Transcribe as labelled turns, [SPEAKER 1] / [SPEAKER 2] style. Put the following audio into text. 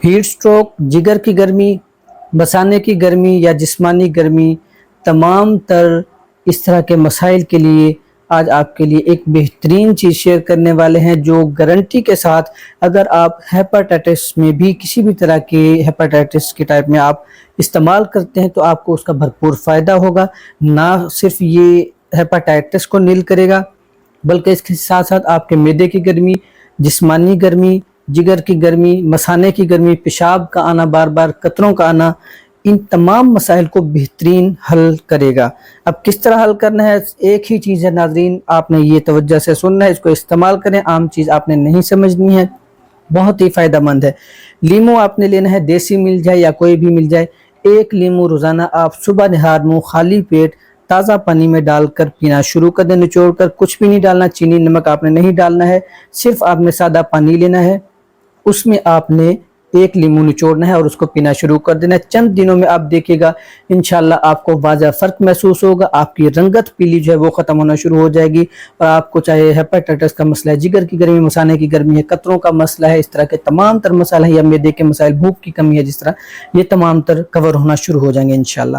[SPEAKER 1] Heat stroke, جگر کی گرمی، مثانے کی گرمی یا جسمانی گرمی، تمام تر اس طرح کے مسائل کے لیے آج آپ کے لیے ایک بہترین چیز شیئر کرنے والے ہیں، جو گارنٹی کے ساتھ اگر آپ ہیپاٹائٹس میں بھی کسی بھی طرح کے ہیپاٹائٹس کے ٹائپ میں آپ استعمال کرتے ہیں تو آپ کو اس کا بھرپور فائدہ ہوگا۔ نہ صرف یہ ہیپاٹائٹس کو نیل کرے گا بلکہ اس کے ساتھ ساتھ آپ کے معدے کی گرمی، جسمانی گرمی، جگر کی گرمی، مثانے کی گرمی، پیشاب کا آنا، بار بار قطروں کا آنا، ان تمام مسائل کو بہترین حل کرے گا۔ اب کس طرح حل کرنا ہے؟ ایک ہی چیز ہے ناظرین، آپ نے یہ توجہ سے سننا ہے، اس کو استعمال کریں، عام چیز آپ نے نہیں سمجھنی ہے، بہت ہی فائدہ مند ہے۔ لیمو آپ نے لینا ہے، دیسی مل جائے یا کوئی بھی مل جائے، ایک لیمو روزانہ آپ صبح نہار منہ خالی پیٹ تازہ پانی میں ڈال کر پینا شروع کر دیں، نچوڑ کر، کچھ بھی نہیں ڈالنا، چینی نمک آپ نے نہیں ڈالنا ہے، صرف آپ نے سادہ پانی لینا ہے، اس میں آپ نے ایک لیمو نچوڑنا ہے اور اس کو پینا شروع کر دینا ہے۔ چند دنوں میں آپ دیکھیے گا انشاءاللہ آپ کو واضح فرق محسوس ہوگا، آپ کی رنگت پیلی جو ہے وہ ختم ہونا شروع ہو جائے گی، اور آپ کو چاہے ہیپاٹائٹس کا مسئلہ ہے، جگر کی گرمی، مثانے کی گرمی ہے، قطروں کا مسئلہ ہے، اس طرح کے تمام تر مسائل ہیں، یا معدے کے مسائل، بھوک کی کمی ہے، جس طرح یہ تمام تر کور ہونا شروع ہو جائیں گے انشاءاللہ۔